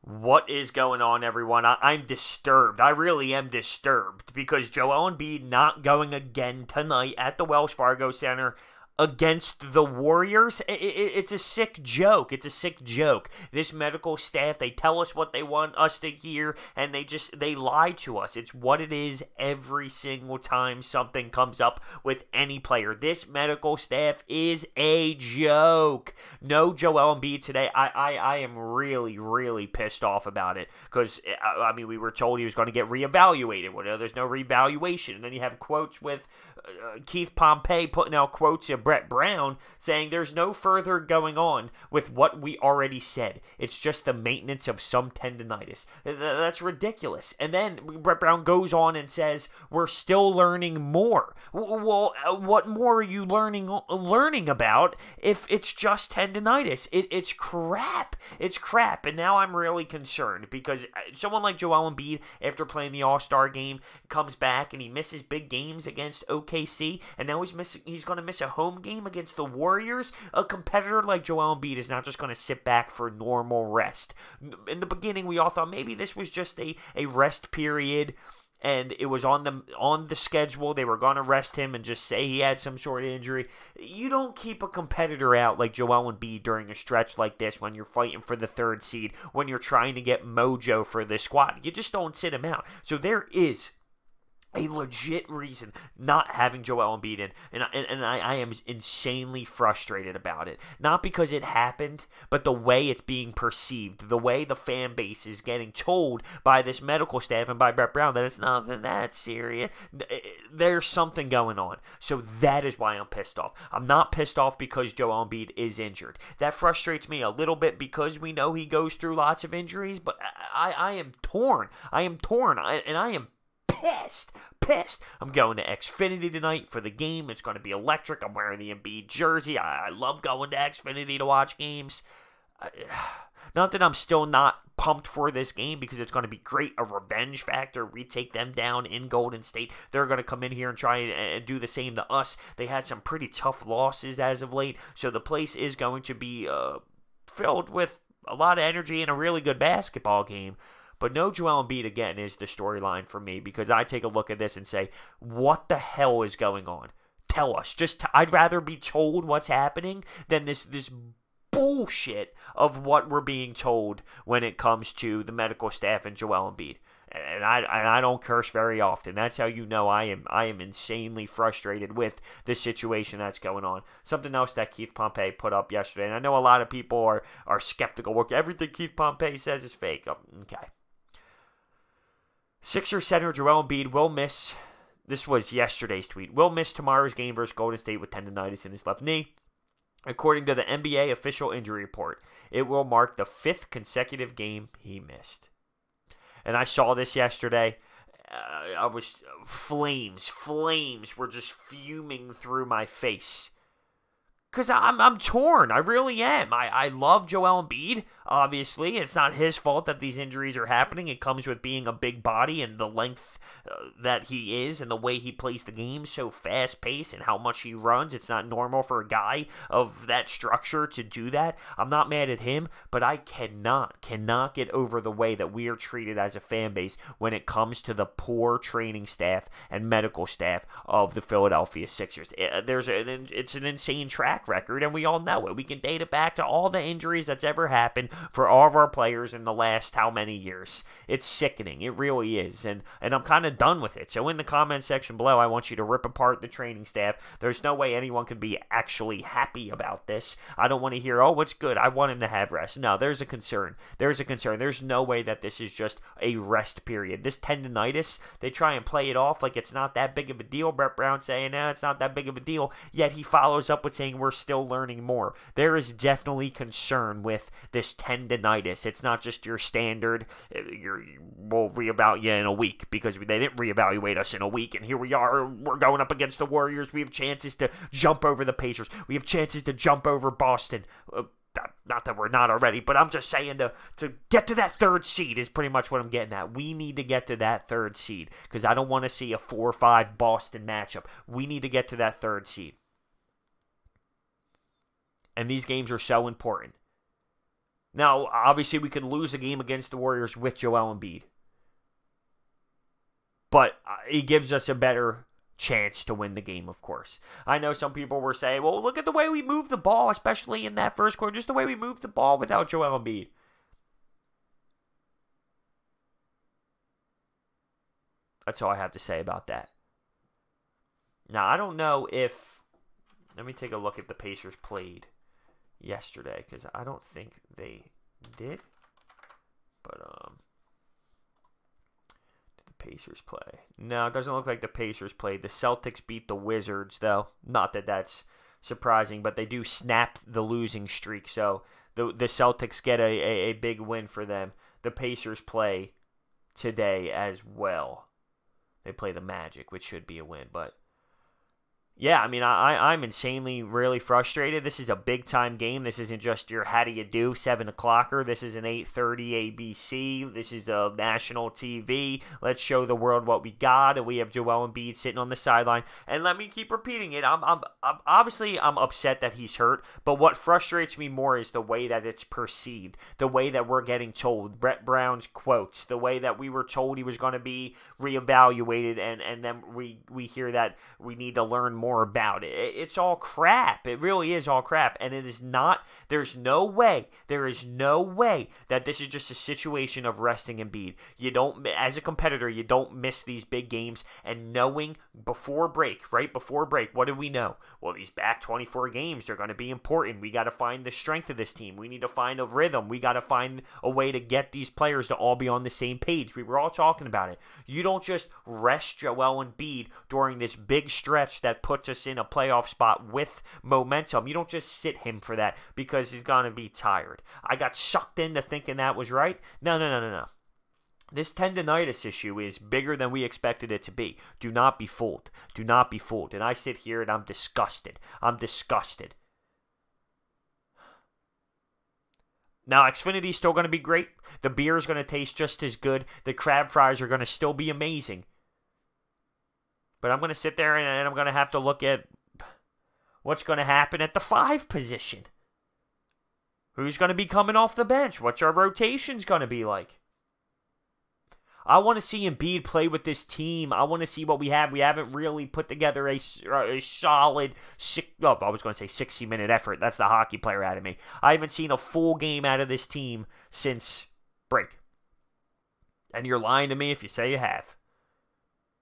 What is going on, everyone? I'm disturbed. I really am disturbed because Joel Embiid not going again tonight at the Wells Fargo Center against the Warriors. It's a sick joke. It's a sick joke. This medical staff, they tell us what they want us to hear, and they lie to us. It's what it is every single time something comes up with any player. This medical staff is a joke. No Joel Embiid today. I am really, really pissed off about it because, I mean, we were told he was going to get reevaluated. Well, there's no reevaluation. And then you have quotes with Keith Pompey putting out quotes of Brett Brown saying there's no further going on with what we already said. It's just the maintenance of some tendonitis. That's ridiculous. And then Brett Brown goes on and says we're still learning more. Well, what more are you learning about if it's just tendonitis? It's crap. It's crap. And now I'm really concerned because someone like Joel Embiid, after playing the All-Star game, comes back and he misses big games against OKC, and now he's going to miss a home game against the Warriors. A competitor like Joel Embiid is not just going to sit back for normal rest. In the beginning, we all thought maybe this was just a rest period, and it was on the schedule. They were going to rest him and just say he had some sort of injury. You don't keep a competitor out like Joel Embiid during a stretch like this when you're fighting for the third seed, when you're trying to get mojo for the squad. You just don't sit him out. So there is a legit reason not having Joel Embiid in, and I am insanely frustrated about it. Not because it happened, but the way it's being perceived, the way the fan base is getting told by this medical staff and by Brett Brown that it's nothing that serious. There's something going on. So that is why I'm pissed off. I'm not pissed off because Joel Embiid is injured. That frustrates me a little bit because we know he goes through lots of injuries, but I am torn. I am torn, and I am pissed. I'm going to Xfinity tonight for the game. It's going to be electric. I'm wearing the Embiid jersey. I love going to Xfinity to watch games. Not that I'm still not pumped for this game because it's going to be great. A revenge factor. We take them down in Golden State. They're going to come in here and try and do the same to us. They had some pretty tough losses as of late, so the place is going to be filled with a lot of energy and a really good basketball game. But no Joel Embiid, again, is the storyline for me because I take a look at this and say, what the hell is going on? Tell us. I'd rather be told what's happening than this bullshit of what we're being told when it comes to the medical staff and Joel Embiid. And I don't curse very often. That's how you know I am insanely frustrated with the situation that's going on. Something else that Keith Pompey put up yesterday, and I know a lot of people are skeptical. Look, everything Keith Pompey says is fake. Okay. Sixers center Joel Embiid will miss, this was yesterday's tweet, will miss tomorrow's game versus Golden State with tendonitis in his left knee. According to the NBA official injury report, it will mark the 5th consecutive game he missed. And I saw this yesterday. I was, flames were just fuming through my face. Because I'm torn. I really am. I love Joel Embiid, obviously. It's not his fault that these injuries are happening. It comes with being a big body and the length that he is and the way he plays the game, so fast-paced and how much he runs. It's not normal for a guy of that structure to do that. I'm not mad at him, but I cannot get over the way that we are treated as a fan base when it comes to the poor training staff and medical staff of the Philadelphia Sixers. It's an insane track record, and we all know it. We can date it back to all the injuries that's ever happened for all of our players in the last how many years. It's sickening. It really is, and I'm kind of done with it. So in the comment section below, I want you to rip apart the training staff. There's no way anyone can be actually happy about this. I don't want to hear, oh, it's good. I want him to have rest. No, there's a concern. There's no way that this is just a rest period. This tendonitis, they try and play it off like it's not that big of a deal. Brett Brown saying, no, it's not that big of a deal. Yet he follows up with saying we're still learning more. There is definitely concern with this tendonitis. It's not just your standard, we'll reevaluate you in a week because they didn't reevaluate us in a week, and here we are, we're going up against the Warriors. We have chances to jump over the Pacers. We have chances to jump over Boston. Not that we're not already, but I'm just saying to get to that 3rd seed is pretty much what I'm getting at. We need to get to that 3rd seed because I don't want to see a 4-5 Boston matchup. We need to get to that 3rd seed. And these games are so important. Now, obviously, we could lose a game against the Warriors with Joel Embiid. But it gives us a better chance to win the game, of course. I know some people were saying, well, look at the way we moved the ball, especially in that first quarter, just the way we moved the ball without Joel Embiid. That's all I have to say about that. Now, I don't know if... Let me take a look at the Pacers played yesterday, because I don't think they did. But, did the Pacers play? No, it doesn't look like the Pacers played. The Celtics beat the Wizards, though. Not that that's surprising, but they do snap the losing streak, so the Celtics get a big win for them. The Pacers play today as well. They play the Magic, which should be a win, but yeah, I mean, I'm insanely really frustrated. This is a big-time game. This isn't just your how do you do 7 o'clocker. This is an 8:30 ABC. This is a national TV. Let's show the world what we got. And we have Joel Embiid sitting on the sideline. And let me keep repeating it. I'm obviously I'm upset that he's hurt. But what frustrates me more is the way that it's perceived, the way that we're getting told. Brett Brown's quotes, the way that we were told he was going to be reevaluated, and then we hear that we need to learn more about it. It's all crap. It really is all crap. And it is not, there is no way that this is just a situation of resting Embiid. You don't, as a competitor, you don't miss these big games. And knowing before break, right before break, what do we know? Well, these back 24 games, they're going to be important. We got to find the strength of this team. We need to find a rhythm. We got to find a way to get these players to all be on the same page. We were all talking about it. You don't just rest Joel Embiid during this big stretch that puts us in a playoff spot with momentum. You don't just sit him for that because he's going to be tired. I got sucked into thinking that was right. No. This tendonitis issue is bigger than we expected it to be. Do not be fooled. Do not be fooled. And I sit here and I'm disgusted. Now, Xfinity is still going to be great. The beer is going to taste just as good. The crab fries are going to still be amazing. But I'm going to sit there and I'm going to have to look at what's going to happen at the 5 position. Who's going to be coming off the bench? What's our rotations going to be like? I want to see Embiid play with this team. I want to see what we have. We haven't really put together a solid, 60-minute effort. That's the hockey player out of me. I haven't seen a full game out of this team since break. And you're lying to me if you say you have.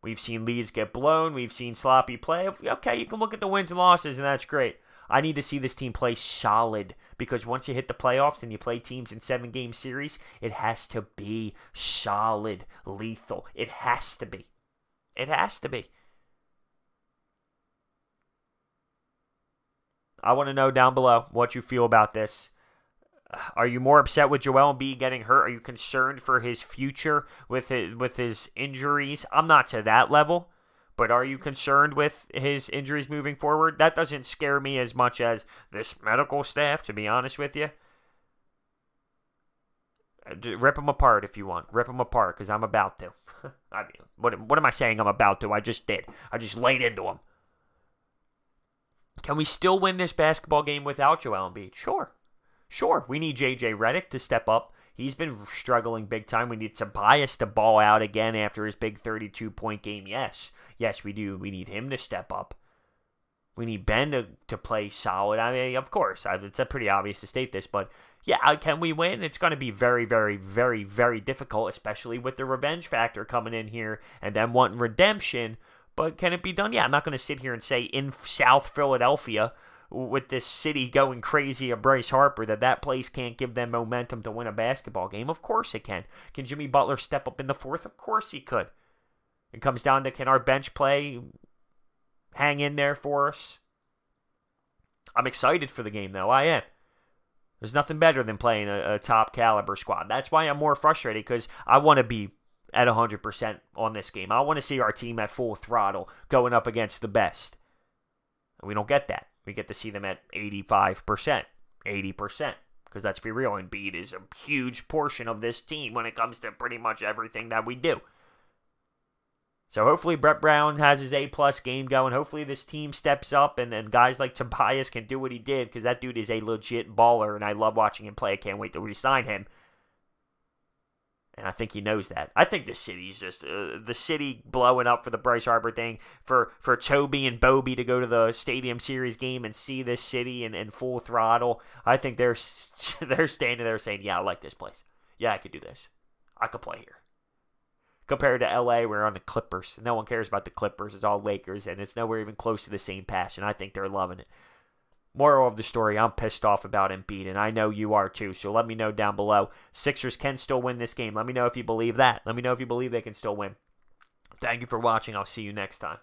We've seen leads get blown. We've seen sloppy play. Okay, you can look at the wins and losses, and that's great. I need to see this team play solid because once you hit the playoffs and you play teams in 7-game series, it has to be solid, lethal. It has to be. It has to be. I want to know down below what you feel about this. Are you more upset with Joel Embiid getting hurt? Are you concerned for his future with his injuries? I'm not to that level, but are you concerned with his injuries moving forward? That doesn't scare me as much as this medical staff, to be honest with you. Rip them apart if you want. Rip them apart, because I'm about to. I mean, what am I saying I'm about to? I just did. I just laid into them. Can we still win this basketball game without Joel Embiid? Sure, we need J.J. Redick to step up. He's been struggling big time. We need Tobias to ball out again after his big 32-point game. Yes, we do. We need him to step up. We need Ben to play solid. I mean, of course, it's pretty obvious to state this, but yeah, can we win? It's going to be very, very, very, very difficult, especially with the revenge factor coming in here and them wanting redemption. But can it be done? Yeah, I'm not going to sit here and say in South Philadelphia, with this city going crazy of Bryce Harper, that place can't give them momentum to win a basketball game. Of course it can. Can Jimmy Butler step up in the fourth? Of course he could. It comes down to, can our bench play hang in there for us? I'm excited for the game, though. I am. There's nothing better than playing a top caliber squad. That's why I'm more frustrated, because I want to be at 100% on this game. I want to see our team at full throttle going up against the best. And we don't get that. We get to see them at 85%, 80%. Because let's be real, Embiid is a huge portion of this team when it comes to pretty much everything that we do. So hopefully Brett Brown has his A-plus game going. Hopefully this team steps up and guys like Tobias can do what he did, because that dude is a legit baller, and I love watching him play. I can't wait to re-sign him. And I think he knows that. I think the city's just the city blowing up for the Bryce Harper thing, for Toby and Bobby to go to the Stadium Series game and see this city in full throttle. I think they're standing there saying, yeah, I like this place. Yeah, I could do this. I could play here. Compared to LA, we're on the Clippers. No one cares about the Clippers. It's all Lakers, and it's nowhere even close to the same passion. I think they're loving it. Moral of the story, I'm pissed off about Embiid, and I know you are too, so let me know down below. Sixers can still win this game. Let me know if you believe that. Let me know if you believe they can still win. Thank you for watching. I'll see you next time.